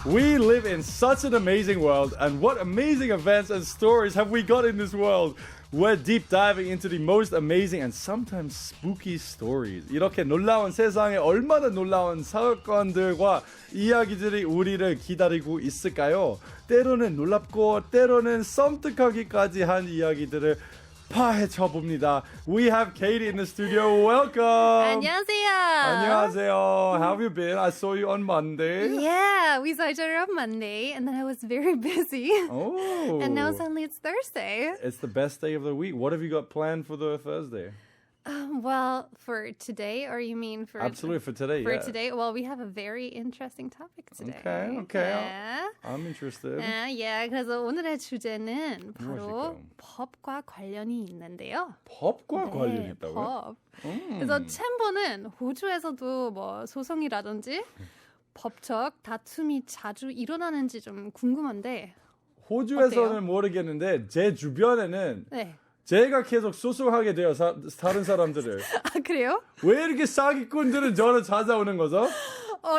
We live in such an amazing world, and what amazing events and stories have we got in this world? We're deep diving into the most amazing and sometimes spooky stories. 이렇게 놀라운 세상에 얼마나 놀라운 사건들과 이야기들이 우리를 기다리고 있을까요? 때로는 놀랍고 때로는 섬뜩하기까지 한 이야기들을 파헤쳐 봅니다. We have Kady in the studio. Welcome. 안녕하세요. 안녕하세요. How have you been? I saw you on Monday. Yeah, we saw each other on Monday, and then I was very busy. Oh. And now suddenly it's Thursday. It's the best day of the week. What have you got planned for the Thursday? Well, for today, or you mean for... Absolutely, for today, For yeah. today, well, we have a very interesting topic today. Okay. Yeah. I'm interested. Yeah, 그래서 오늘의 주제는 바로 무엇일까요? 법과 관련이 있는데요. 법과 관련이 있다고요? 법. 그래서 챔버는 호주에서도 뭐 소송이라든지 법적 다툼이 자주 일어나는지 좀 궁금한데 호주에서는 어때요? 모르겠는데 제 주변에는 네. 제가 계속 소송하게 돼요. 다른 사람들을. 아, 그래요? 왜 이렇게 사기꾼들은 저를 찾아오는 거죠?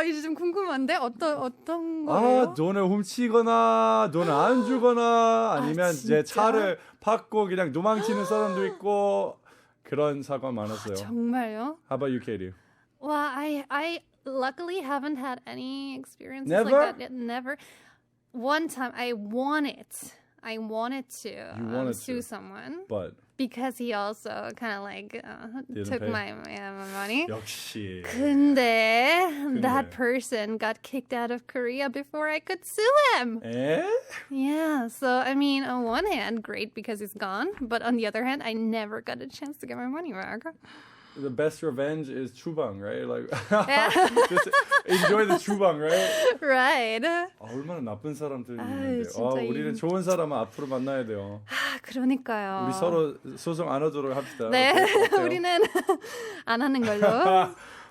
이제 좀 궁금한데 어떤 아, 거예요? 돈을 훔치거나 돈을 안 주거나 아니면 제 진짜? 차를 팍고 그냥 도망치는 사람도 있고 그런 사건 많았어요. 정말요? How about you, Kady? Well, I luckily haven't had any experiences Never? like that. Never. One time I wanted to wanted sue to. someone But because he also kind of like Didn't took pay? my money. 역시. 근데 that person got kicked out of Korea before I could sue him. 에? Yeah, so I mean, on one hand, great because he's gone, but on the other hand, I never got a chance to get my money back. The best revenge is 추방, right? Like just enjoy the 추방, right? Right. 얼마나 나쁜 사람들이 아유, 있는데. 진짜 우리는 좋은 사람은 앞으로 만나야 돼요. 그러니까요. 우리 서로 소송 안 하도록 합시다. 네, 어때요? 우리는 안 하는 걸로.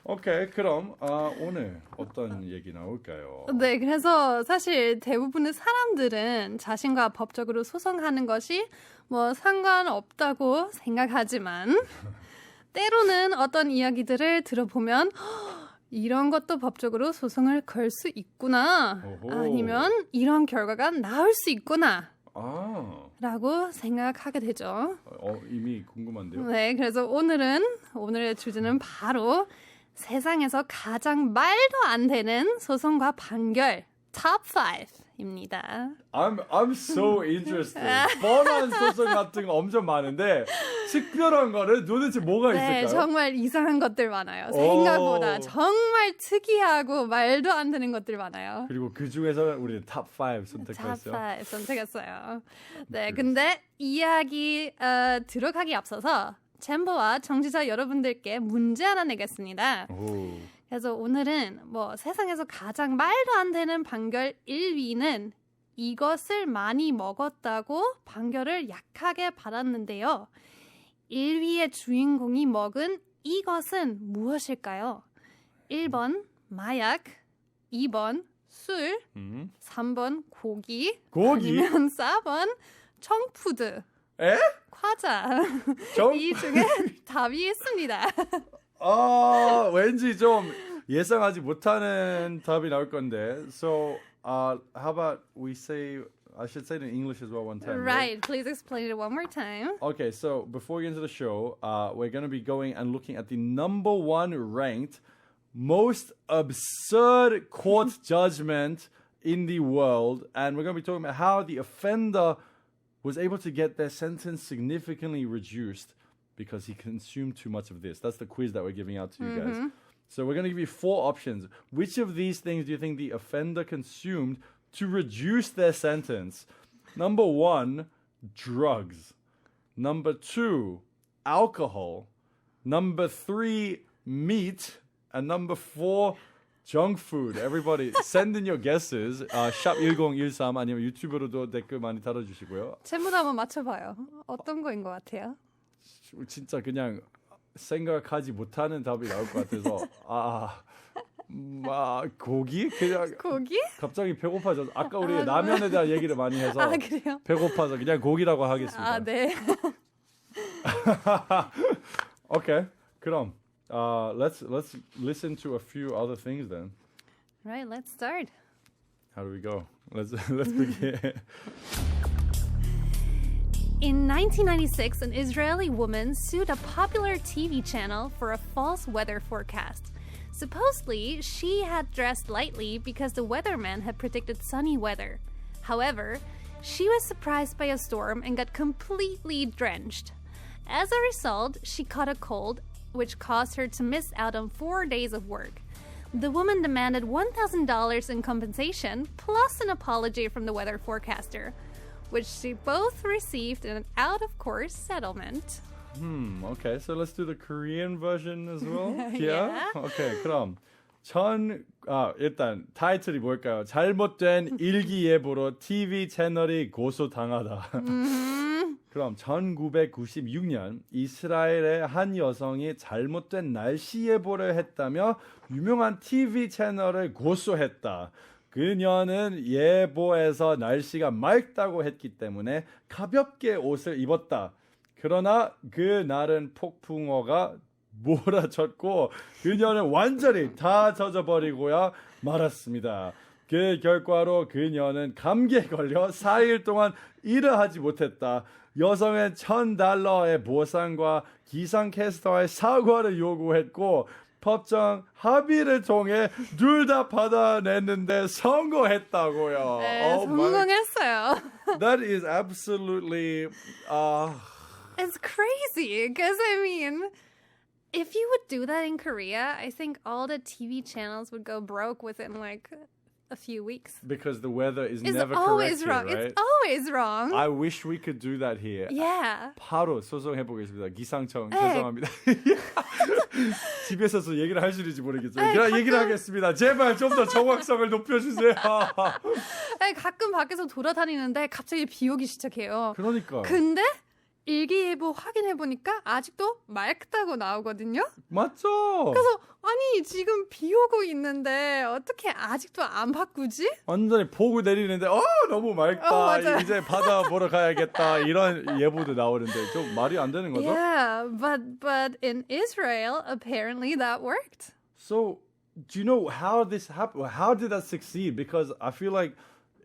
오케이, 그럼 오늘 어떤 얘기 나올까요? 네, 그래서 사실 대부분의 사람들은 자신과 법적으로 소송하는 것이 뭐 상관없다고 생각하지만 때로는 어떤 이야기들을 들어보면 이런 것도 법적으로 소송을 걸 수 있구나. 오호. 아니면 이런 결과가 나올 수 있구나. 아, 라고 생각하게 되죠. 이미 궁금한데요. 네, 그래서 오늘의 주제는 바로 세상에서 가장 말도 안 되는 소송과 판결 Top 5입니다. I'm so interested. 뻔한 소송 같은 거 엄청 많은데 특별한 거는 도대체 뭐가 네, 있을까요? 정말 이상한 것들 많아요. 생각보다 정말 특이하고 말도 안 되는 것들 많아요. 그리고 그 중에서 우리는 탑5 Top 선택했어요. 5 선택했어요. 네, 근데 이야기 들어가기 앞서서 챔버와 정치자 여러분들께 문제 하나 내겠습니다. 오. 그래서 오늘은 뭐 세상에서 가장 말도 안 되는 판결 1위는 이것을 많이 먹었다고 판결을 약하게 받았는데요. 1위의 주인공이 먹은 이것은 무엇일까요? 1번 마약, 2번 술, 3번 고기, 아니면 4번 청푸드, 에? 과자. 정- 이 중에 답이 있습니다. 왠지 좀 예상하지 못하는 답이 나올 건데. So, how about we say, I should say it in English as well one time. Right, please explain it one more time. Okay, so before we get into the show, we're going to be going and looking at the number one ranked most absurd court judgment in the world. And we're going to be talking about how the offender was able to get their sentence significantly reduced because he consumed too much of this. That's the quiz that we're giving out to you guys. So we're going to give you 4 options. Which of these things do you think the offender consumed to reduce their sentence? Number 1, drugs. Number 2, alcohol. Number 3, meat. And number 4, junk food. Everybody, send in your guesses. 샵 1013 아니면 유튜브로도 댓글 많이 달아주시고요. 챔버도 한번 맞춰봐요. 어떤 거인 것 같아요? 진짜 그냥 생각하지 못하는 답이 나올 것 같아서 고기? 그냥 고기? 갑자기 배고파져서 아까 우리 라면에 대한 얘기를 많이 해서 그래요? 배고파서 그냥 고기라고 하겠습니다. 네. Okay, 그럼 let's listen to a few other things then. Right, let's start. How do we go? Let's begin. In 1996, an Israeli woman sued a popular TV channel for a false weather forecast. Supposedly, she had dressed lightly because the weatherman had predicted sunny weather. However, she was surprised by a storm and got completely drenched. As a result, she caught a cold, which caused her to miss out on 4 days of work. The woman demanded $1,000 in compensation plus an apology from the weather forecaster, which she both received in an out-of-court settlement. Okay, so let's do the Korean version as well. Yeah. Okay, 그럼 일단 타이틀이 뭘까요? 잘못된 일기예보로 TV 채널이 고소당하다. 그럼 1996년 이스라엘의 한 여성이 잘못된 날씨 예보를 했다며 유명한 TV 채널을 고소했다. 그녀는 예보에서 날씨가 맑다고 했기 때문에 가볍게 옷을 입었다. 그러나 그날은 폭풍우가 몰아쳤고 그녀는 완전히 다 젖어버리고야 말았습니다. 그 결과로 그녀는 감기에 걸려 4일 동안 일을 하지 못했다. 여성은 $1,000의 보상과 기상캐스터의 사과를 요구했고 법정 합의를 통해 둘 다 받아냈는데 성공했다고요. 네, 성공했어요. That is absolutely It's crazy because, I mean, if you would do that in Korea, I think all the TV channels would go broke within like a few weeks. because the weather is It's never always correct wrong. here, right? It's always wrong. I wish we could do that here. Yeah. 바로 소송해보겠습니다. 기상청 에이. 죄송합니다. 집에서도 얘기를 할 수 있는지 모르겠어요. 그냥 얘기를 하겠습니다. 제발 좀 더 정확성을 높여주세요. 아니, 가끔 밖에서 돌아다니는데 갑자기 비 오기 시작해요. 그러니까. 근데 일기예보 확인해보니까 아직도 맑다고 나오거든요. 맞죠? 그래서 아니 지금 비 오고 있는데 어떻게 아직도 안 바꾸지? 완전히 폭우 내리는데 너무 맑다. 맞아요. 이제 바다 보러 가야겠다. 이런 예보도 나오는데 좀 말이 안 되는 거죠? Yeah, but in Israel apparently that worked. So, do you know how this happened? How did that succeed? Because I feel like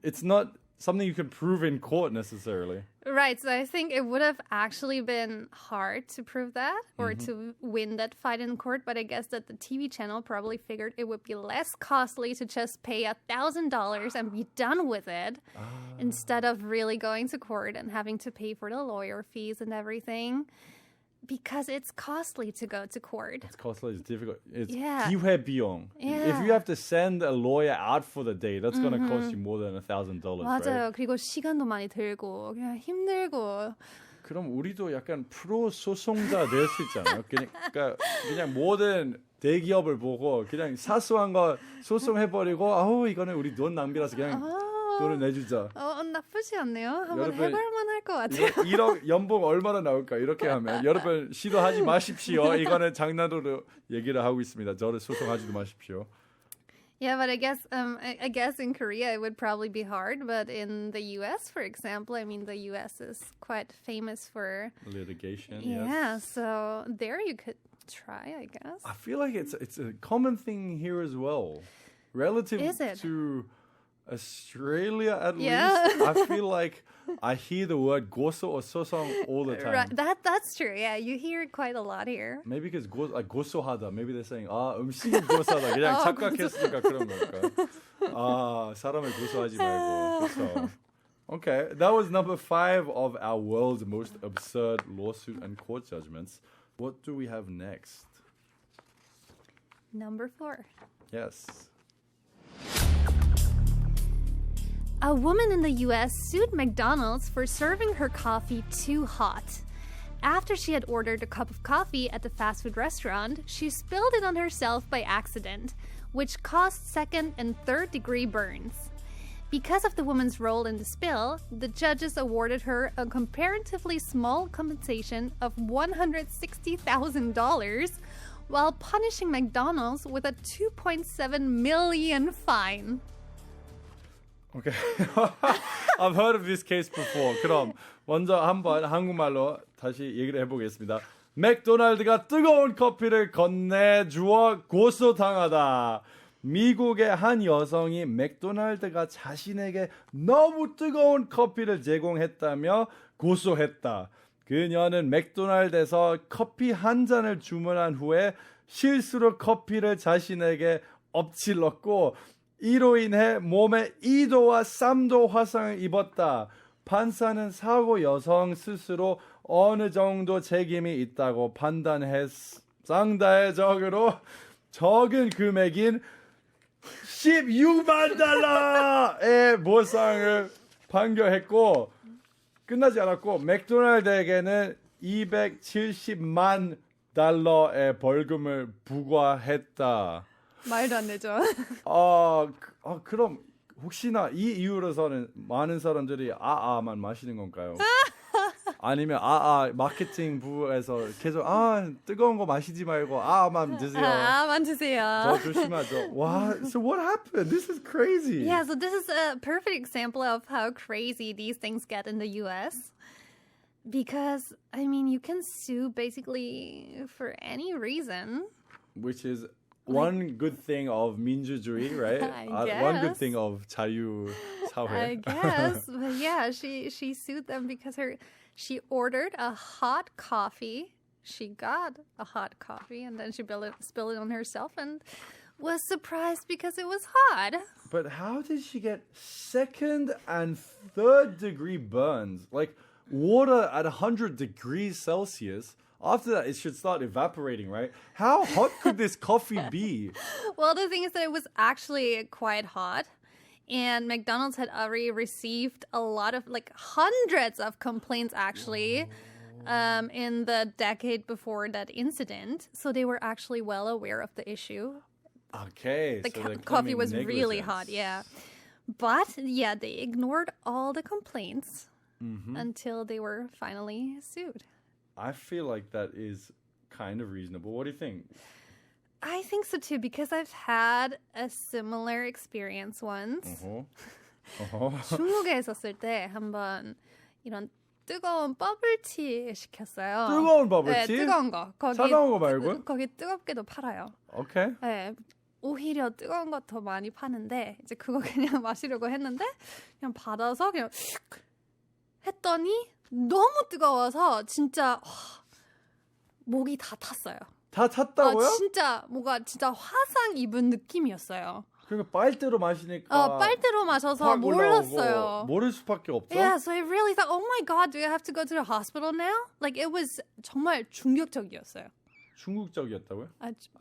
it's not something you can prove in court necessarily. Right, so I think it would have actually been hard to prove that or to win that fight in court, but I guess that the TV channel probably figured it would be less costly to just pay $1,000 and be done with it instead of really going to court and having to pay for the lawyer fees and everything. Because it's costly to go to court. It's costly, it's difficult. It's Yeah. 기회비용. Yeah. If you have to send a lawyer out for the day, that's going to cost you more than $1,000, 맞아요. right? 그리고 시간도 많이 들고 그냥 힘들고. 그럼 우리도 약간 프로 소송자 될 수 있잖아요. 그냥 모든 대기업을 보고 그냥 사소한 거 소송해버리고 이거는 우리 돈 낭비라서 그냥 돈을 내주자. 나쁘지 않네요. 한번 여러분, 해볼만 할 것 같아요. 1억 연봉 얼마나 나올까 이렇게 하면 여러분 시도하지 마십시오. 이거는 장난으로 얘기를 하고 있습니다. 저를 소송하지도 마십시오. Yeah, but I guess in Korea it would probably be hard, but in the US, for example, I mean the US is quite famous for Litigation. yeah, Yes. so there you could try, I guess. I feel like it's a common thing here as well, relative Is it? to Australia at Yeah. least. I feel like I hear the word 고소 or 소송 all the time. Right, that's true. Yeah, you hear it quite a lot here. Maybe because 고소하다. Maybe they're saying 음식이 고소하다. 그냥 착각했으니까 그런 걸까. 사람을 고소하지 말고. 그렇죠. Okay, that was number 5 of our world's most absurd lawsuit and court judgments. What do we have next? Number 4. Yes. A woman in the US sued McDonald's for serving her coffee too hot. After she had ordered a cup of coffee at the fast food restaurant, she spilled it on herself by accident, which caused second and third degree burns. Because of the woman's role in the spill, the judges awarded her a comparatively small compensation of $160,000 while punishing McDonald's with a $2.7 million fine. Okay. I've heard of this case before. 그럼 먼저 한번 한국말로 다시 얘기를 해보겠습니다. 맥도날드가 뜨거운 커피를 건네주어 고소당하다. 미국의 한 여성이 맥도날드가 자신에게 너무 뜨거운 커피를 제공했다며 고소했다. 그녀는 맥도날드에서 커피 한 잔을 주문한 후에 실수로 커피를 자신에게 엎질렀고 이로 인해 몸에 2도와 3도 화상을 입었다. 판사는 사고 여성 스스로 어느 정도 책임이 있다고 판단했 상대적으로 적은 금액인 16만 달러의 보상을 판결했고 끝나지 않았고 맥도날드에게는 270만 달러의 벌금을 부과했다. 말도 안 되죠. 그럼 혹시나 이 이유로서는 많은 사람들이 아아만 마시는 건가요? 아니면 마케팅 부에서 계속 뜨거운 거 마시지 말고 아만 드세요. 아만 드세요. 더 조심하죠. 와, so what happened? This is crazy. Yeah, so this is a perfect example of how crazy these things get in the US. Because, I mean, you can sue basically for any reason. Which is one good thing of 민주주의, right? One good thing of 자유사회. I guess. But yeah, she sued them because she ordered a hot coffee. She got a hot coffee and then she spilled it on herself and was surprised because it was hot. But how did she get second and third degree burns? Like water at 100 degrees Celsius. After that, it should start evaporating, right? How hot could this coffee be? Well, the thing is that it was actually quite hot. And McDonald's had already received a lot of, like hundreds of complaints actually in the decade before that incident. So they were actually well aware of the issue. Okay. The coffee was really hot, yeah. But yeah, they ignored all the complaints until they were finally sued. I feel like that is kind of reasonable. What do you think? I think so too, because I've had a similar experience once. 중국에 있었을 때 한번 이런 뜨거운 버블티 시켰어요. 뜨거운 버블티? 네, 뜨거운 거. 차가운 거 말고? 거기 뜨겁게도 팔아요. 오케이. 네, 오히려 뜨거운 거 더 많이 파는데 이제 그거 그냥 마시려고 했는데 그냥 받아서 그냥 했더니 너무 뜨거워서 진짜 목이 다 탔어요. 다 탔다고요? 진짜 뭔가 진짜 화상 입은 느낌이었어요. 그러니까 빨대로 마시니까 빨대로 마셔서 몰랐어요. 모를 수밖에 없죠. Yeah, so I really thought, oh my god, do I have to go to the hospital now? Like it was 정말 충격적이었어요. 중국적이었다고요?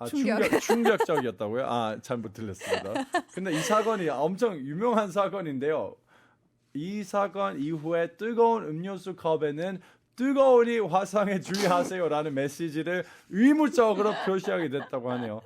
충격. 충격적이었다고요? 잘못 들렸습니다. 근데 이 사건이 엄청 유명한 사건인데요. 이 사건 이후에 뜨거운 음료수 컵에는 뜨거우니 화상에 주의하세요라는 메시지를 의무적으로 표시하게 됐다고 하네요.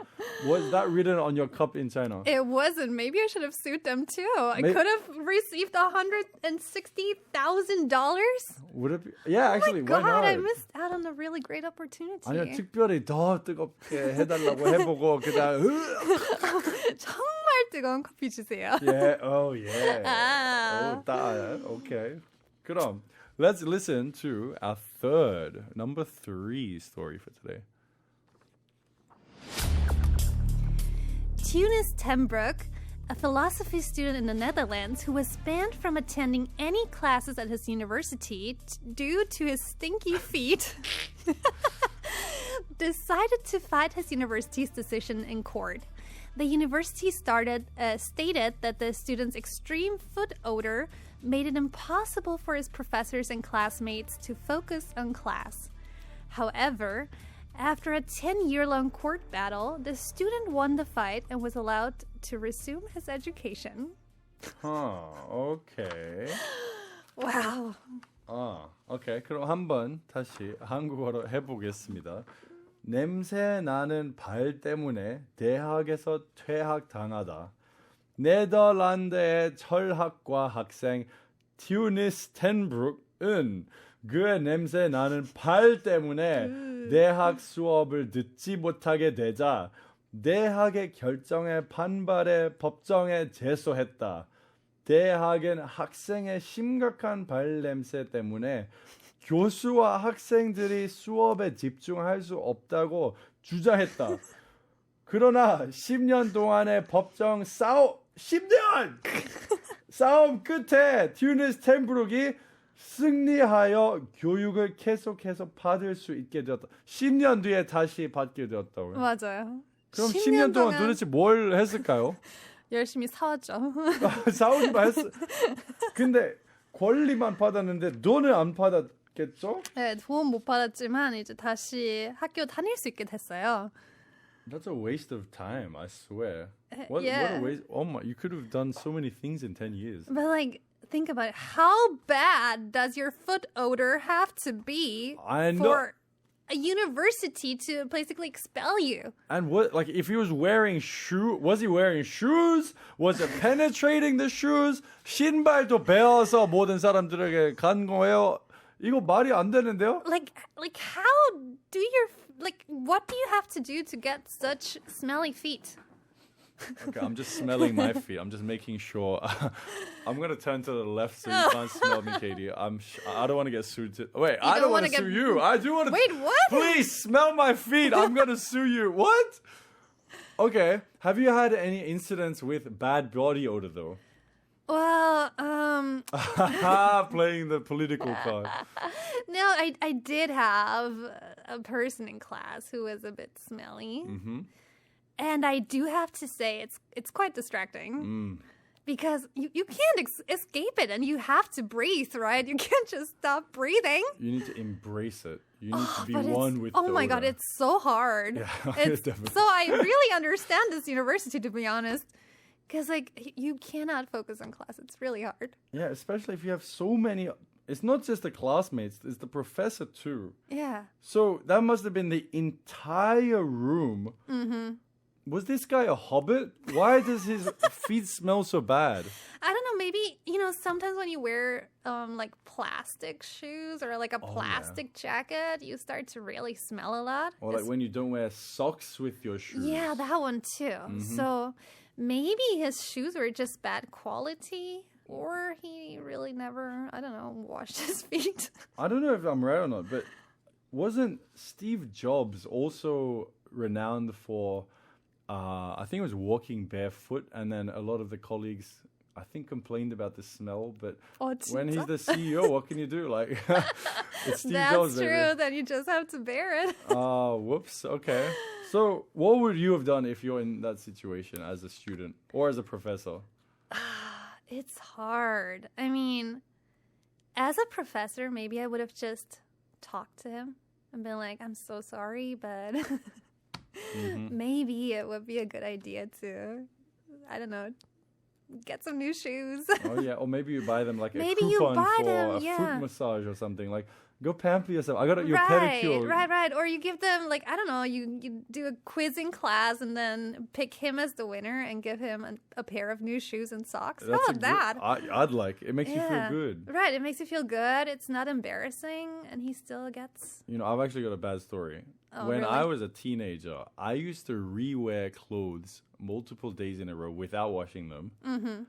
Was that written on your cup in China? It wasn't. Maybe I should have sued them too. I could have received $160,000. Would it be? Yeah, actually, Oh my why god, not? I missed out on a really great opportunity. 아니요, 특별히 더 뜨겁게 해달라고 해보고 그다음 정말 뜨거운 커피 주세요. Yeah, oh yeah. Okay. 그럼 let's listen to our number 3 story for today. Tunis Tenbroek, a philosophy student in the Netherlands who was banned from attending any classes at his university due to his stinky feet, decided to fight his university's decision in court. The university stated that the student's extreme foot odor made it impossible for his professors and classmates to focus on class. However, after a 10-year-long court battle, the student won the fight and was allowed to resume his education. Okay. Wow. Okay. 그럼 한번 다시 한국어로 해보겠습니다. 냄새 나는 발 때문에 대학에서 퇴학당하다. 네덜란드의 철학과 학생 튜니스 텐브룩은 그의 냄새 나는 발 때문에 대학 수업을 듣지 못하게 되자 대학의 결정에 반발해 법정에 제소했다. 대학은 학생의 심각한 발 냄새 때문에 교수와 학생들이 수업에 집중할 수 없다고 주장했다. 그러나 10년 동안의 법정 10년 싸움 끝에 튜니스 템브룩이 승리하여 교육을 계속해서 받을 수 있게 되었다. 10년 뒤에 다시 받게 되었다고요. 맞아요. 그럼 10년 동안 도대체 뭘 했을까요? 열심히 싸웠죠. 싸우기만 했어. 근데 권리만 받았는데 돈을 안 받았겠죠? 네, 도움 못 받았지만 이제 다시 학교 다닐 수 있게 됐어요. That's a waste of time, I swear. What yeah. a waste. Oh my, you could have done so many things in 10 years. But like, think about it. How bad does your foot odor have to be I know. for a university to basically expel you? And what, like, if he was wearing was he wearing shoes? Was it penetrating the shoes? 신발도 베어서 모든 사람들에게 간 거예요. 이거 말이 안 되는데요? Like how do your what do you have to do to get such smelly feet? Okay, I'm just smelling my feet. I'm just making sure. I'm gonna turn to the left so you can't smell me, Kady. I don't want to get sued. Wait, I don't want to sue you. I do want to. Wait, what? Please smell my feet. I'm gonna sue you. What? Okay. Have you had any incidents with bad body odor though? Well, Playing the political card. no, I did have a person in class who was a bit smelly. Mm-hmm. And I do have to say it's quite distracting. Because you can't escape it and you have to breathe, right? You can't just stop breathing. You need to embrace it. You need to be But one with oh the my God, odor. it's so hard. Yeah, It's, definitely. so I really understand this university, to be honest. Because like you cannot focus on class. It's really hard. Yeah, especially if you have so many. It's not just the classmates, it's the professor too. Yeah. So that must have been the entire room. Mm-hmm. Was this guy a hobbit? Why does his feet smell so bad? I don't know. Maybe, sometimes when you wear like plastic shoes or like a plastic jacket, you start to really smell a lot. Or like when you don't wear socks with your shoes. Yeah, that one too. So maybe his shoes were just bad quality, or he really never, I don't know, washed his feet. I don't know if I'm right or not, but wasn't Steve Jobs also renowned for, I think it was walking barefoot, and then a lot of the colleagues, I think, complained about the smell, but when he's the CEO, what can you do? Like, it's Steve Jobs. That's true, then you just have to bear it. Oh, whoops. Okay. So what would you have done if you're in that situation as a student or as a professor? It's hard. I mean, as a professor, maybe I would have just talked to him and been like, I'm so sorry, but maybe it would be a good idea to, I don't know, get some new shoes. Oh, yeah. Or maybe you buy them like Maybe a you coupon buy for them, a yeah. foot massage or something. Like, go pamper yourself. I got your Right. pedicure. Or you give them, like, I don't know, you do a quiz in class and then pick him as the winner and give him a pair of new shoes and socks. How about that? I'd like. It makes you feel good. Right. It makes you feel good. It's not embarrassing. And he still gets... I've actually got a bad story. Oh, when really? I was a teenager, I used to rewear clothes multiple days in a row without washing them. Mm-hmm.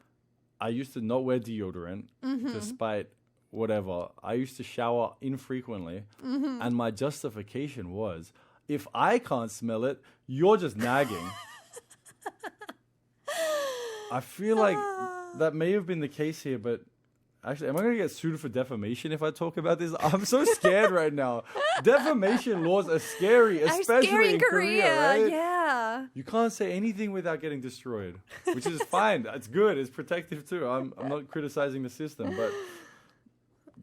I used to not wear deodorant despite whatever. I used to shower infrequently. And my justification was, if I can't smell it, you're just nagging. I feel like that may have been the case here, but actually, am I going to get sued for defamation if I talk about this? I'm so scared right now. Defamation laws are scary, especially scary in Korea, right? Yeah. You can't say anything without getting destroyed, which is fine. It's good. It's protective too. I'm not criticizing the system, but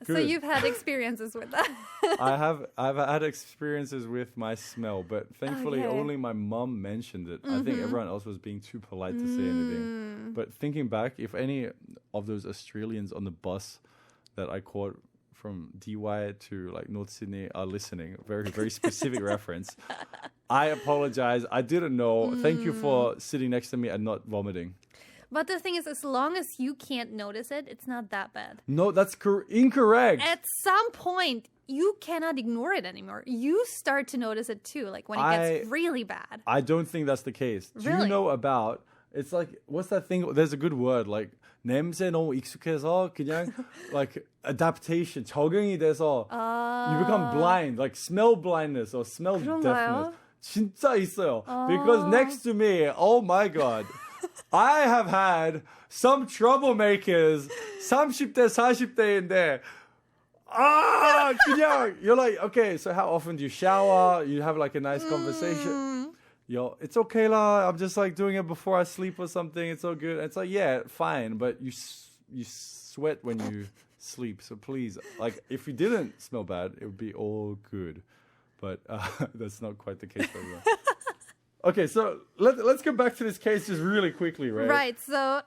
good. So you've had experiences with that. I've had experiences with my smell, but thankfully Okay. only my mum mentioned it. I think everyone else was being too polite to say anything. But thinking back, if any of those Australians on the bus that I caught from DY to like North Sydney are listening, very, very specific reference, I apologize. I didn't know. Thank you for sitting next to me and not vomiting. But the thing is, as long as you can't notice it, it's not that bad. No, that's incorrect. At some point, you cannot ignore it anymore. You start to notice it too, like when it gets really bad. I don't think that's the case. Do you Really? know about, it's like, what's that thing? There's a good word, like, 냄새 너무 익숙해서 그냥, like, adaptation, 적응이 돼서 you become blind, like smell blindness or smell 그런가요? deafness. 진짜 있어요. Because next to me, oh my God, I have had some troublemakers 30대, 40대인데 그냥 you're like, okay, so how often do you shower? You have like a nice conversation. Yo, it's okay lah. I'm just like doing it before I sleep or something. It's all good. It's like, yeah, fine, but you sweat when you sleep. So please, like, if you didn't smell bad, it would be all good. But that's not quite the case for everyone. Okay, so let's go back to this case just really quickly, right? Right. So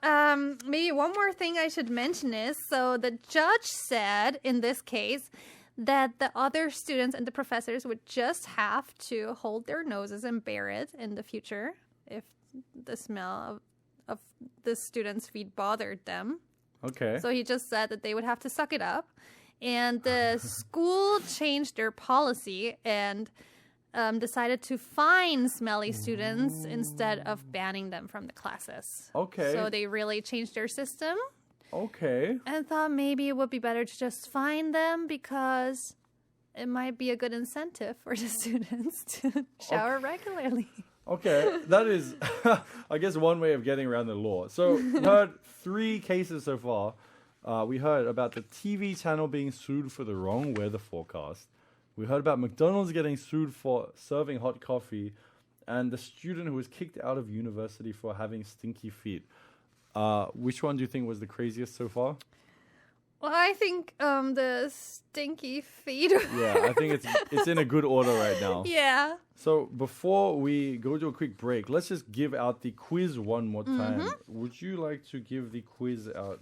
maybe one more thing I should mention is, so the judge said in this case that the other students and the professors would just have to hold their noses and bear it in the future if the smell of the students' feet bothered them. Okay. So he just said that they would have to suck it up. And the school changed their policy and decided to fine smelly students instead of banning them from the classes. Okay. So they really changed their system. Okay. And thought maybe it would be better to just fine them because it might be a good incentive for the students to shower regularly. Okay, that is, I guess, one way of getting around the law. So we heard 3 cases so far. We heard about the TV channel being sued for the wrong weather forecast. We heard about McDonald's getting sued for serving hot coffee, and the student who was kicked out of university for having stinky feet. Which one do you think was the craziest so far? Well, I think the stinky feet. Yeah, I think it's in a good order right now. Yeah. So before we go to a quick break, let's just give out the quiz one more time. Would you like to give the quiz out?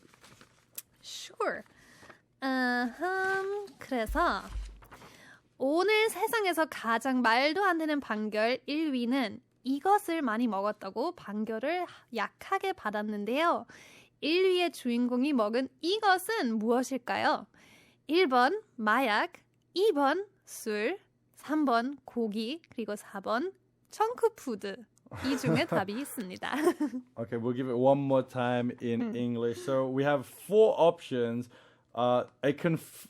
Sure. 그래서 오늘 세상에서 가장 말도 안 되는 판결 1위는 이것을 많이 먹었다고 판결을 약하게 받았는데요. 1위의 주인공이 먹은 이것은 무엇일까요? 1번 마약, 2번 술, 3번 고기, 그리고 4번 청크푸드. 이 중에 답이 있습니다. Okay, we'll give it one more time in English. So we have 4 options. An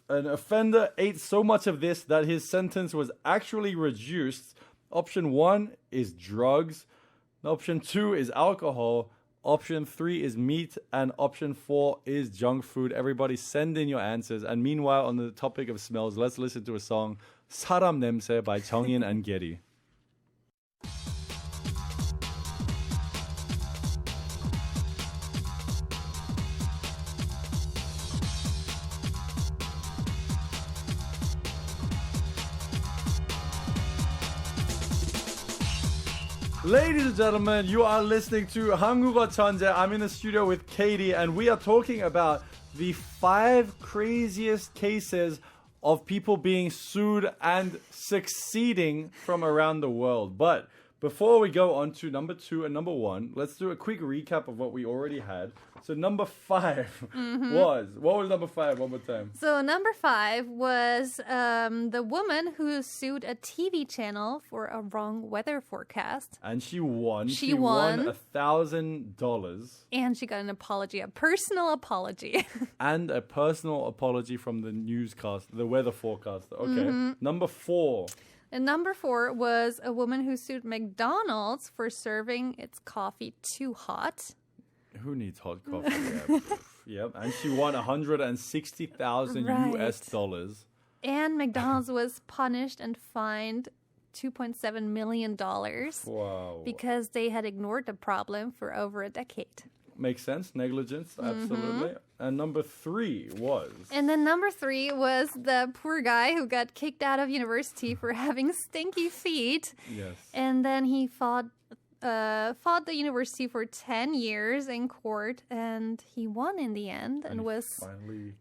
offender ate so much of this that his sentence was actually reduced. Option 1 is drugs. Option 2 is alcohol. Option 3 is meat. And option 4 is junk food. Everybody send in your answers. And meanwhile, on the topic of smells, let's listen to a song, 사람 냄새 by 정인 and Kady. Ladies and gentlemen, you are listening to 한국어천재. I'm in the studio with Kady, and we are talking about the 5 craziest cases of people being sued and succeeding from around the world. But before we go on to number 2 and number 1, let's do a quick recap of what we already had. So number 5 what was number 5 one more time? So number 5 was the woman who sued a TV channel for a wrong weather forecast. And she won. She won $1,000. And she got an apology, a personal apology. And a personal apology from the newscast, the weather forecaster. Okay. Number 4. And number 4 was a woman who sued McDonald's for serving its coffee too hot. Who needs hot coffee? Yep. And she won 160,000 US dollars. And McDonald's was punished and fined $2.7 million. Wow. Because they had ignored the problem for over a decade. Makes sense. Negligence. Absolutely. And number 3 was... And then number 3 was the poor guy who got kicked out of university for having stinky feet. Yes. And then he fought the university for 10 years in court, and he won in the end and was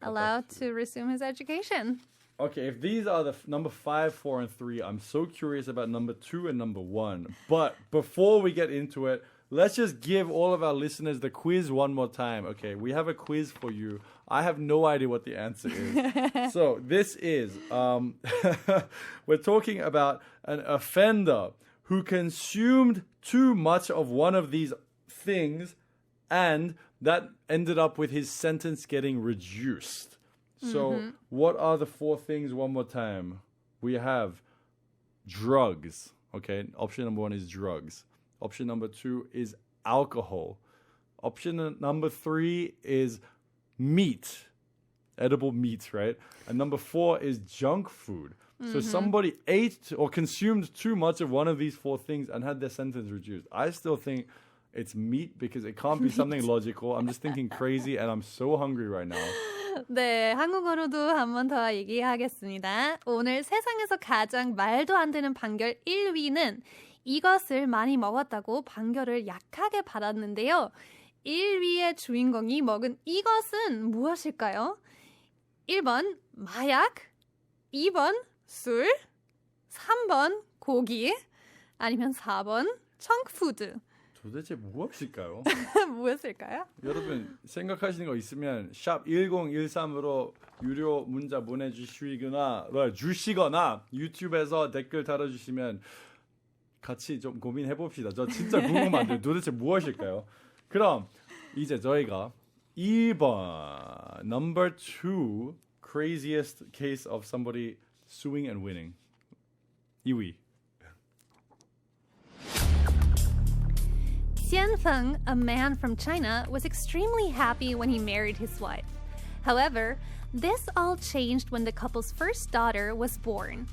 allowed to resume his education. Okay, if these are the number 5, 4, and 3, I'm so curious about number 2 and number 1. But before we get into it, let's just give all of our listeners the quiz one more time. Okay, we have a quiz for you. I have no idea what the answer is. So this is, we're talking about an offender who consumed too much of one of these things, and that ended up with his sentence getting reduced. So what are the 4 things one more time? We have drugs. Okay, option number 1 is drugs. Option number 2 is alcohol. Option number 3 is meat, edible meat, right? And number 4 is junk food. So somebody ate or consumed too much of one of these 4 things and had their sentence reduced. I still think it's meat because it can't be something logical. I'm just thinking crazy and I'm so hungry right now. 네, 한국어로도 한 번 더 얘기하겠습니다. 오늘 세상에서 가장 말도 안 되는 판결 1위는 이것을 많이 먹었다고 판결을 약하게 받았는데요. 1위의 주인공이 먹은 이것은 무엇일까요? 1번 마약, 2번 술, 3번 고기, 아니면 4번 청푸드. 도대체 무엇일까요? 무엇일까요? 여러분 생각하시는 거 있으면 샵 1013으로 유료 문자 보내주시거나 유튜브에서 댓글 달아주시면 같이 좀 고민해봅시다. 저 진짜 궁금한데 도대체 무엇일까요? 그럼 이제 저희가 2번 number 2 craziest case of somebody suing and winning 2위 Xian Feng, a man from China, was extremely happy when he married his wife. However, this all changed when the couple's first daughter was born.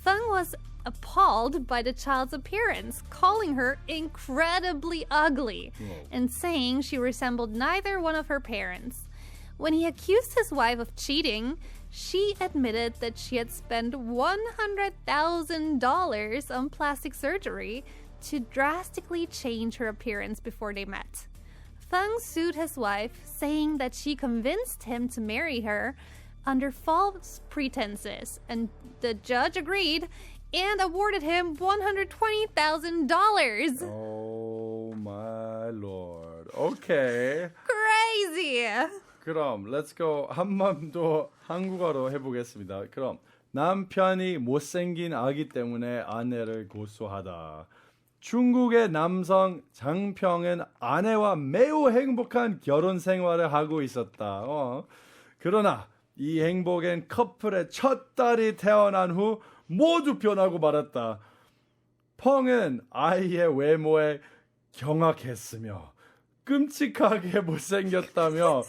Feng was appalled by the child's appearance, calling her incredibly ugly and saying she resembled neither one of her parents. When he accused his wife of cheating, she admitted that she had spent $100,000 on plastic surgery to drastically change her appearance before they met. Feng sued his wife, saying that she convinced him to marry her under false pretenses, and the judge agreed and awarded him $120,000. Oh my lord. Okay. Crazy. 그럼 let's go 한 번 더 한국어로 해보겠습니다. 그럼 남편이 못생긴 아기 때문에 아내를 고소하다. 중국의 남성 장평은 아내와 매우 행복한 결혼 생활을 하고 있었다. 그러나 이 행복엔 커플의 첫 딸이 태어난 후 모두 변하고 말았다. 펑은 아이의 외모에 경악했으며 끔찍하게 못생겼다며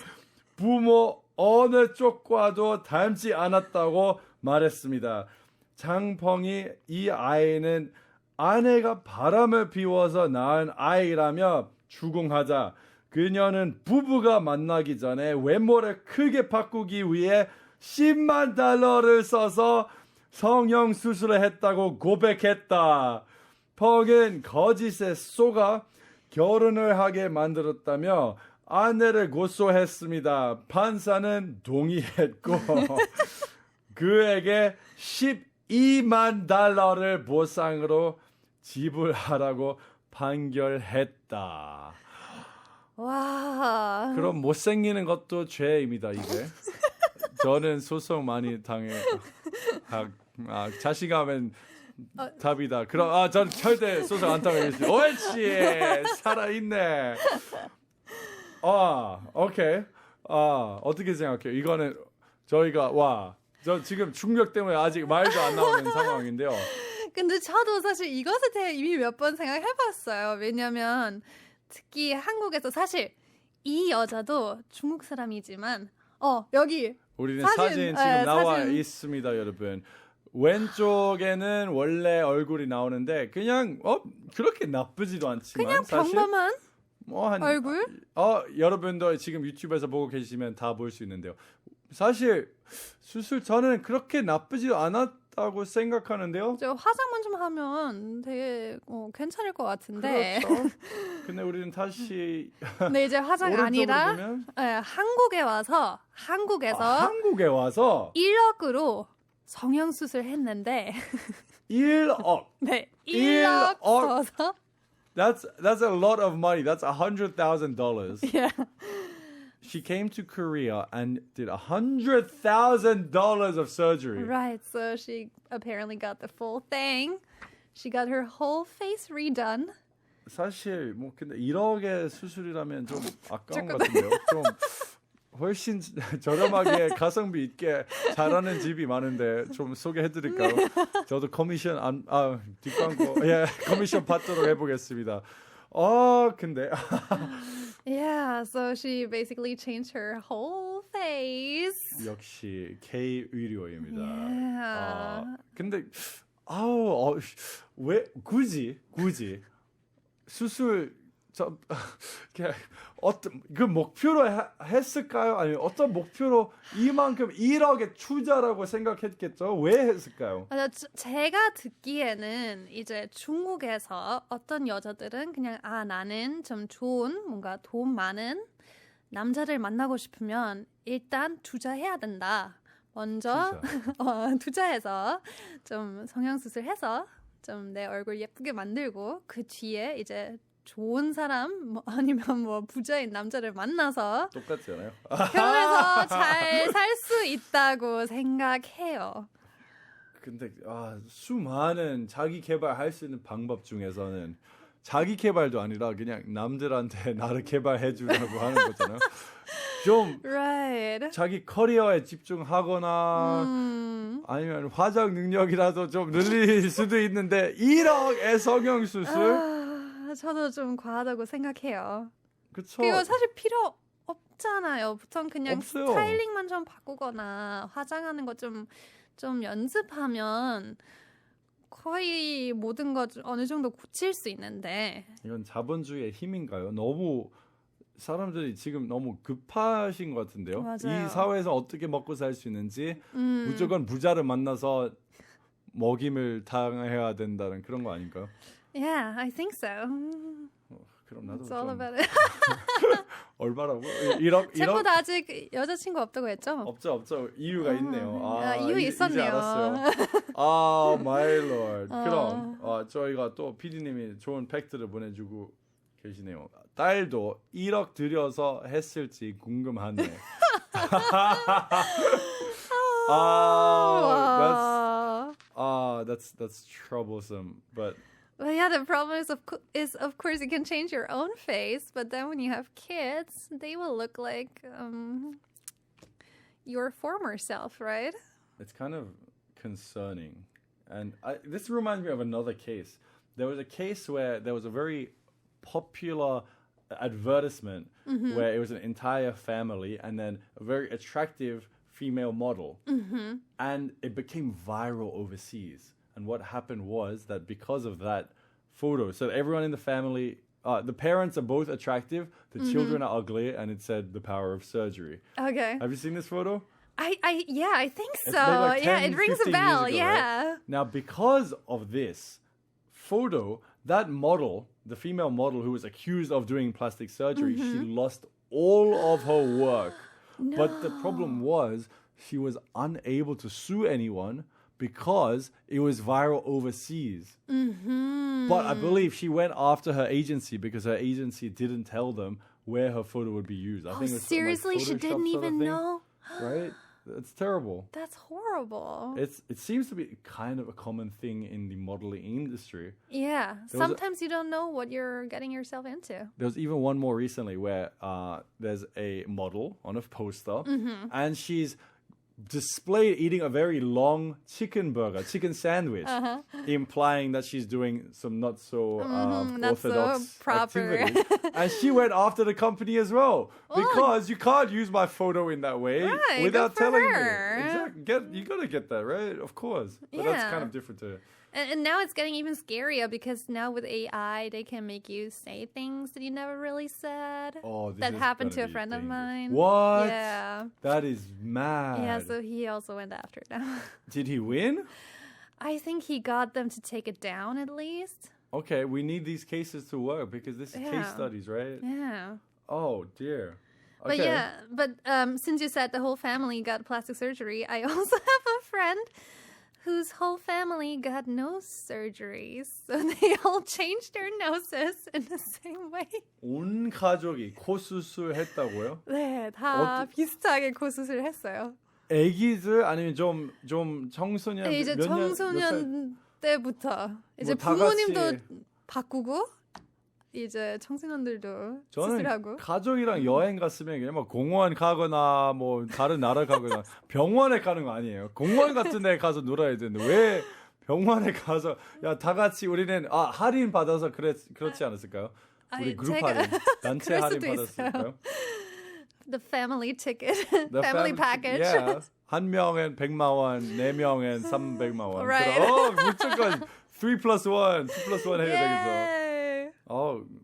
부모 어느 쪽과도 닮지 않았다고 말했습니다. 장펑이 이 아이는 아내가 바람을 피워서 낳은 아이라며 추궁하자 그녀는 부부가 만나기 전에 외모를 크게 바꾸기 위해 $100,000를 써서 성형 수술을 했다고 고백했다. 펑은 거짓에 속아 결혼을 하게 만들었다며 아내를 고소했습니다. 판사는 동의했고 그에게 $120,000를 보상으로 지불하라고 판결했다. 와. 그럼 못생기는 것도 죄입니다, 이게. 저는 소송 많이 자신감은 답이다. 그럼 전 절대 소송 안 타겠습니다. 옳지, 살아있네. 오케이. 어떻게 생각해요? 이거는 저희가 저 지금 충격 때문에 아직 말도 안 나오는 상황인데요. 근데 저도 사실 이것에 대해 이미 몇 번 생각해봤어요. 왜냐면 특히 한국에서 사실 이 여자도 중국 사람이지만 여기 우리는 사진 지금 나와 있습니다, 여러분. 왼쪽에는 원래 얼굴이 나오는데 그냥 그렇게 나쁘지도 않지만 그냥 사실 평범한 얼굴? 여러분도 지금 유튜브에서 보고 계시면 다 볼 수 있는데요. 사실 수술 저는 그렇게 나쁘지 않았다고 생각하는데요. 저 화장만 좀 하면 되게 괜찮을 것 같은데. 그렇죠. 근데 우리는 다시 근데 이제 화장 아니라 한국에 와서 한국에 와서 1억으로 성형 수술 했는데 1억. 네, 1억 써서 That's a lot of money. That's $100,000. Yeah. She came to Korea and did $100,000 of surgery. Right, so she apparently got the full thing. She got her whole face redone. 사실 근데 1억의 수술이라면 좀 아까운 것 같은데요. 좀 훨씬 저렴하게 가성비 있게 잘하는 집이 많은데 좀 소개해드릴까요? 저도 커미션 뒷광고 커미션 받도록 해보겠습니다. 근데 Yeah, so she basically changed her whole face. 역시 K 의료입니다. Yeah. 근데 왜 굳이 수술 어떤 그 목표로 했을까요? 아니면 어떤 목표로 이만큼 1억에 투자라고 생각했겠죠? 왜 했을까요? 제가 듣기에는 이제 중국에서 어떤 여자들은 그냥 나는 좀 좋은 뭔가 돈 많은 남자를 만나고 싶으면 일단 투자해야 된다. 먼저 투자해서 좀 성형수술해서 좀 내 얼굴 예쁘게 만들고 그 뒤에 이제 좋은 사람 아니면 부자인 남자를 만나서 똑같지 않아요? 결혼해서 잘 살 수 있다고 생각해요. 근데 수많은 자기 개발할 수 있는 방법 중에서는 자기 개발도 아니라 그냥 남들한테 나를 개발해 주라고 하는 거잖아요. 좀 Right. 자기 커리어에 집중하거나 아니면 화장 능력이라도 좀 늘릴 수도 있는데 1억의 성형수술? 저도 좀 과하다고 생각해요. 그쵸? 그리고 사실 필요 없잖아요. 보통 그냥 없어요. 스타일링만 좀 바꾸거나 화장하는 거 좀 연습하면 거의 모든 것 어느 정도 고칠 수 있는데. 이건 자본주의의 힘인가요? 너무 사람들이 지금 너무 급하신 것 같은데요. 맞아요. 이 사회에서 어떻게 먹고 살 수 있는지 무조건 부자를 만나서 먹임을 당해야 된다는 그런 거 아닌가요? Yeah, I think so. 그럼 나도 It's all 좀 about it. 얼마라고? 1억? 쟤보다 아직 여자친구 없다고 했죠? 없죠. 이유가 있네요. 이유 있었네요. 이제 알았어요. my lord. 그럼 저희가 또 PD님이 좋은 팩트를 보내주고 계시네요. 딸도 1억 들여서 했을지 궁금하네. That's troublesome. But Well, yeah, the problem is of course you can change your own face, but then when you have kids, they will look like your former self, right? it's kind of concerning. And this reminds me of another case. There was a case where there was a very popular advertisement where it was an entire family and then a very attractive female model. And it became viral overseas. And what happened was that because of that photo, so everyone in the family, the parents are both attractive, the children are ugly, and it said the power of surgery. Okay. Have you seen this photo? I think so. It's maybe like 10, Yeah, it rings a 15 bell. years ago, Yeah. right? Now, because of this photo, that model, the female model who was accused of doing plastic surgery, she lost all of her work. No. But the problem was she was unable to sue anyone because it was viral overseas. But I believe she went after her agency because her agency didn't tell them where her photo would be used. I think it was Seriously, she Photoshop didn't sort of even thing, know? right? It's terrible. That's horrible. It seems to be kind of a common thing in the modeling industry. Yeah. There was Sometimes you don't know what you're getting yourself into. There was even one more recently where there's a model on a poster and she's displayed eating a very long chicken sandwich, implying that she's doing some not so not so orthodox proper. activities. And she went after the company as well because you can't use my photo in that way Right, without good for telling her. me. Exactly. You gotta get that right, of course. But that's Yeah. kind of different to. And now it's getting even scarier because now with AI, they can make you say things that you never really said. Oh, this that is happened to gonna a be friend of dangerous. mine. What? Yeah. That is mad. Yeah, so he also went after them. Did he win? I think he got them to take it down at least. Okay, we need these cases to work because this is case Yeah. studies, right? Yeah. Oh dear. But Okay. yeah, since you said the whole family got plastic surgery, I also have a friend whose whole family got nose surgeries. So they all changed their noses in the same way. 온 가족이 코 수술 했다고요? 네, 다 비슷하게 코 수술했어요. 애기들 아니면 좀 청소년 네, 이제 몇 년, 몇 살? 청소년 때부터 이제 다 부모님도 같이- 바꾸고 이제 청소년들도 저는 수술하고. 가족이랑 여행 갔으면 그냥 뭐 공원 가거나 뭐 다른 나라 가거나 병원에 가는 거 아니에요. 공원 같은 데 가서 놀아야 되는데 왜 병원에 가서 야 다 같이 우리는 할인 받아서 그렇지 않았을까요? 우리 그룹 할인, 단체 할인 받았을까요? The family ticket, The family package. Yeah. 한 명은 100만 원, 4명은 300만 원. Right. 그럼 무조건 3+1, 2+1 해야 되겠죠. Yay.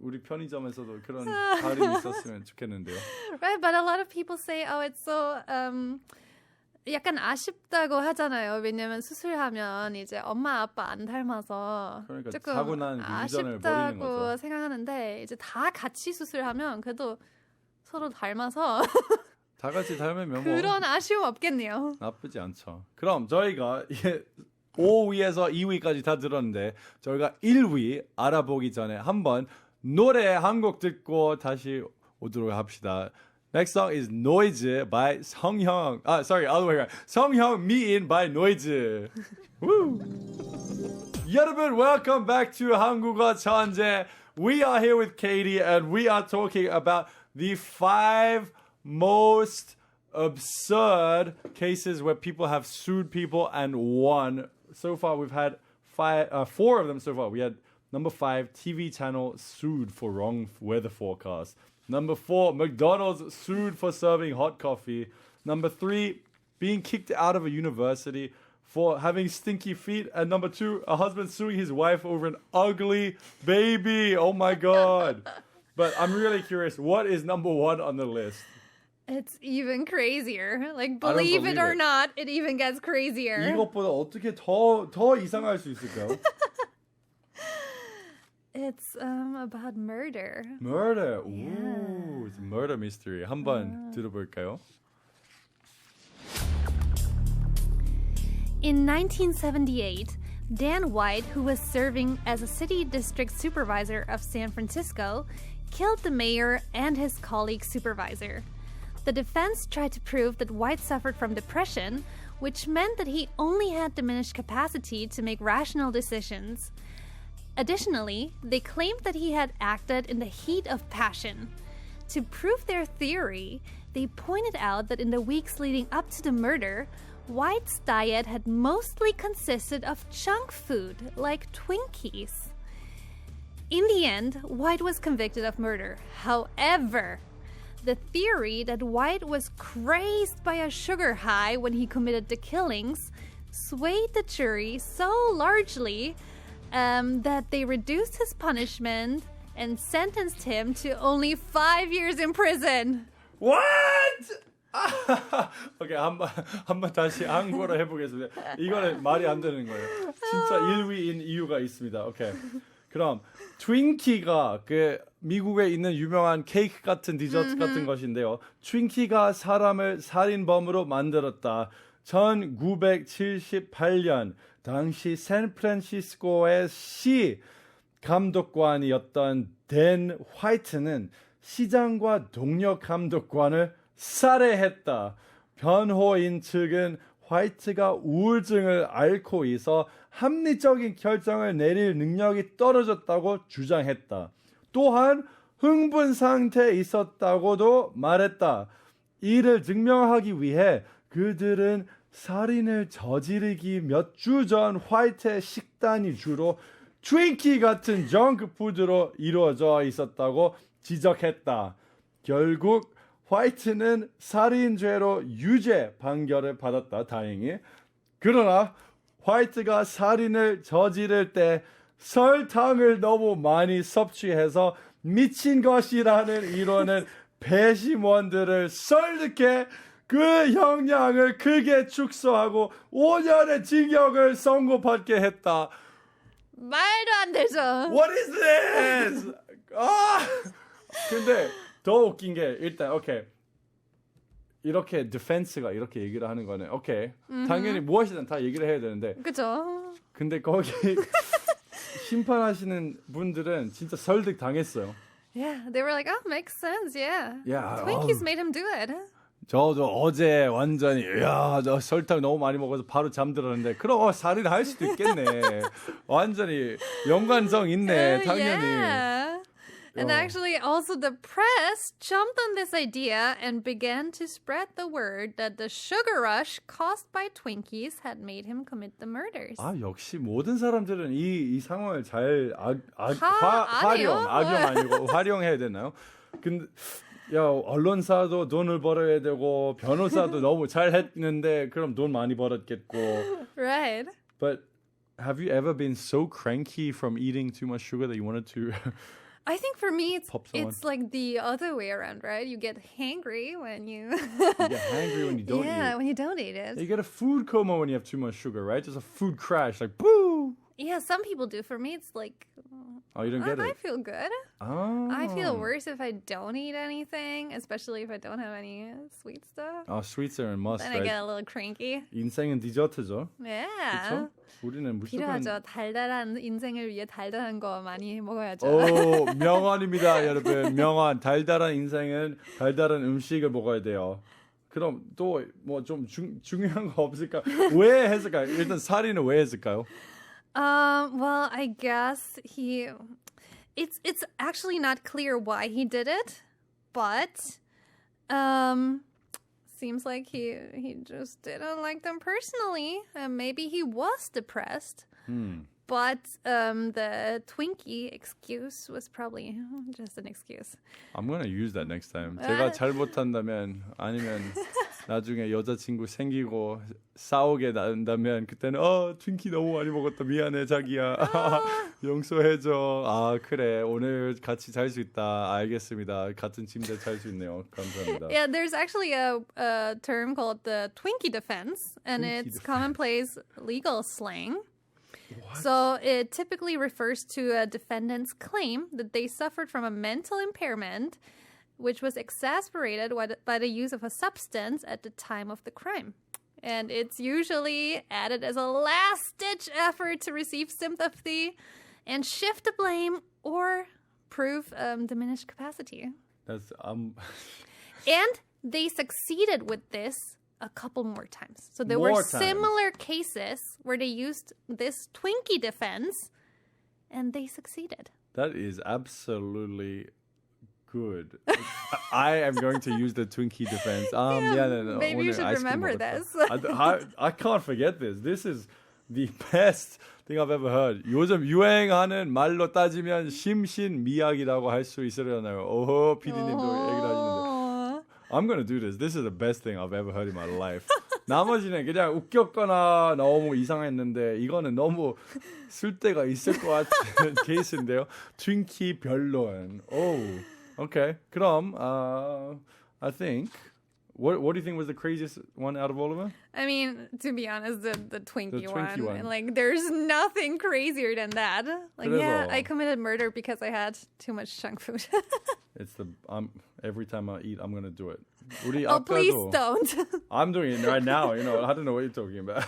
우리 편의점에서도 그런 할인 있었으면 좋겠는데요. Right, but a lot of people say, oh, it's so 약간 아쉽다고 하잖아요. 왜냐면 수술하면 이제 엄마 아빠 안 닮아서 그러니까 조금 사고 난 유전을 버리는 아쉽다고 거죠. 생각하는데 이제 다 같이 수술하면 그래도 서로 닮아서 다 같이 닮으면 뭐 그런 아쉬움 없겠네요. 나쁘지 않죠. 그럼 저희가 5위에서 2위까지 다 들었는데 저희가 1위 알아보기 전에 한번 노래 한 곡 듣고 다시 오도록 합시다. Next song is Noise by 성형. Sorry, other way around. 성형 미인 by Noise. Woo! 여러분, welcome back to 한국어천재. We are here with Kady and we are talking about the 5 most absurd cases where people have sued people and won. So far, we've had 4 of them so far. We had number 5, TV channel sued for wrong weather forecast. Number 4, McDonald's sued for serving hot coffee. Number 3, being kicked out of a university for having stinky feet. And number 2, a husband suing his wife over an ugly baby. Oh my God. But I'm really curious, what is number 1 on the list? It's even crazier. Like, believe it or not, it even gets crazier. 이것보다 어떻게 더 이상할 수 있을까요? It's about murder. Murder. Ooh, it's a murder mystery. 한번 들어볼까요? In 1978, Dan White, who was serving as a city district supervisor of San Francisco, killed the mayor and his colleague supervisor. The defense tried to prove that White suffered from depression, which meant that he only had diminished capacity to make rational decisions. Additionally, they claimed that he had acted in the heat of passion. To prove their theory, they pointed out that in the weeks leading up to the murder, White's diet had mostly consisted of junk food, like Twinkies. In the end, White was convicted of murder. However, the theory that White was crazed by a sugar high when he committed the killings swayed the jury so largely that they reduced his punishment and sentenced him to only 5 years in prison. What? 오케이, 한번 다시 한국어로 해보겠습니다. 이거는 말이 안 되는 거예요. 진짜 1위인 이유가 있습니다. 오케이. 그럼 트윈키가 그 미국에 있는 유명한 케이크 같은 디저트 같은 것인데요. 트윈키가 사람을 살인범으로 만들었다. 1978년 당시 샌프란시스코의 시 감독관이었던 댄 화이트는 시장과 동료 감독관을 살해했다. 변호인 측은 화이트가 우울증을 앓고 있어 합리적인 결정을 내릴 능력이 떨어졌다고 주장했다. 또한 흥분 상태에 있었다고도 말했다. 이를 증명하기 위해 그들은 살인을 저지르기 몇 주 전 화이트의 식단이 주로 트윈키 같은 정크푸드로 이루어져 있었다고 지적했다. 결국 화이트는 살인죄로 유죄 판결을 받았다. 다행히. 그러나 화이트가 살인을 저지를 때 설탕을 너무 많이 섭취해서 미친 것이라는 이론은 배심원들을 설득해 그 형량을 크게 축소하고 5년의 징역을 선고받게 했다. 말도 안 되죠. What is this? 근데 더 웃긴 게 일단 오케이. 이렇게 디펜스가 이렇게 얘기를 하는 거는 오케이. 당연히 무엇이든 다 얘기를 해야 되는데. 그죠. 근데 거기 심판하시는 분들은 진짜 설득 당했어요. Yeah, they were like, oh, makes sense, yeah. Yeah, Twinkies made him do it. 저도 어제 완전히 저 설탕 너무 많이 먹어서 바로 잠들었는데 그럼 살인할 수도 있겠네. 완전히 연관성 있네. 당연히. Yeah. And actually, also the press jumped on this idea and began to spread the word that the sugar rush caused by Twinkies had made him commit the murders. 아, 역시 모든 사람들은 이 상황을 잘 아니요. 악용 아니고 활용해야 되나요? 근데 야, 언론사도 돈을 벌어야 되고 변호사도 너무 잘 했는데 그럼 돈 많이 벌었겠고. Right. But have you ever been so cranky from eating too much sugar that you wanted to I think for me, Pop someone. it's like the other way around, right? You get hangry when you... you get hangry when you don't yeah, eat? when you don't eat it. You get a food coma when you have too much sugar, right? Just a food crash, like boo! Yeah, some people do. For me, it's like... Oh, you don't get I it? feel good. Oh. I feel worse if I don't eat anything, especially if I don't have any sweet stuff. Oh, sweets are a must, Then right? I get a little cranky. 인생은 디저트죠. Yeah. 그렇죠? 우리는 무조건 필요하죠. 달달한 인생을 위해 달달한 거 많이 먹어야죠. 오, 명언입니다, 여러분. 명언. 달달한 인생은 달달한 음식을 먹어야 돼요. 그럼 또 뭐 좀 중요한 거 없을까? 왜 했을까요? 일단 살인을 왜 했을까요? Well, I guess it's actually not clear why he did it, but seems like he just didn't like them personally. Maybe he was depressed. But the Twinkie excuse was probably just an excuse. I'm gonna use that next time. 제가 잘못한다면 아니면 나중에 여자친구 생기고 싸우게 난다면 그때는 트윈키 너무 많이 먹었다 미안해 자기야 용서해줘. 아 그래 오늘 같이 잘 수 있다. 알겠습니다. 같은 침대 잘 수 있네요. 감사합니다. Yeah, there's actually a term called the Twinkie defense, and it's commonplace legal slang. What? So it typically refers to a defendant's claim that they suffered from a mental impairment, which was exacerbated by the use of a substance at the time of the crime. And it's usually added as a last-ditch effort to receive sympathy and shift the blame or prove diminished capacity. That's And they succeeded with this a couple more times. So there More were times. similar cases where they used this Twinkie defense and they succeeded. That is absolutely good. I am going to use the Twinkie defense. 미안해. Maybe you 오늘 should 아이스크림 remember 먹었다. this. I can't forget this. This is the best thing I've ever heard. 요즘 유행하는 말로 따지면 심신미약이라고 할 수 있으려나요? 오호, PD님도 얘기를 하시는데. I'm gonna do this. This is the best thing I've ever heard in my life. 나머지는 그냥 웃겼거나 너무 이상했는데 이거는 너무 쓸데가 있을 것 같은 케이스인데요. 트윈키 별로인. Oh, okay. 그럼 I think what do you think was the craziest one out of all of them? I mean, to be honest, the Twinkie, Twinkie one. And like, there's nothing crazier than that. Like, yeah, I committed murder because I had too much junk food. It's the every time I eat, I'm gonna do it. 우리 please 아까도 don't. I'm doing it right now. You know, I don't know what you're talking about.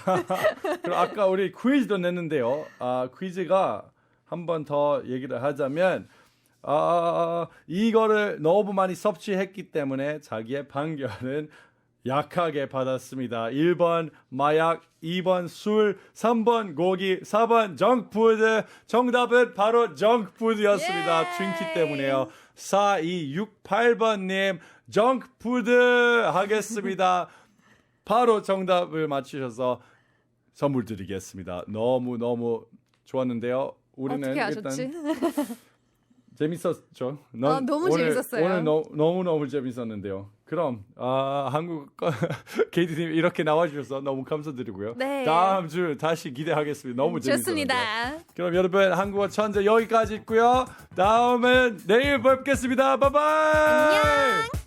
그럼 아까 우리 퀴즈도 냈는데요. 퀴즈가 한 번 더 얘기를 하자면 이거를 너무 많이 섭취했기 때문에 자기의 판결은 약하게 받았습니다. 1번 마약, 2번 술, 3번 고기, 4번 정푸드. 정답은 바로 정푸드였습니다. 트윈키 때문에요. 4268번님 정푸드 하겠습니다. 바로 정답을 맞추셔서 선물 드리겠습니다. 너무너무 좋았는데요. 우리는 어떻게 아셨지? 일단 재밌었죠? 너무 재밌었어요. 오늘 너무너무 재밌었는데요. 그럼 한국 Kady님 이렇게 나와주셔서 너무 감사드리고요. 네. 다음 주 다시 기대하겠습니다. 너무 재밌었습니다. 좋습니다. 그럼 여러분 한국어 천재 여기까지 있고요. 다음은 내일 뵙겠습니다. 바이바이. 안녕.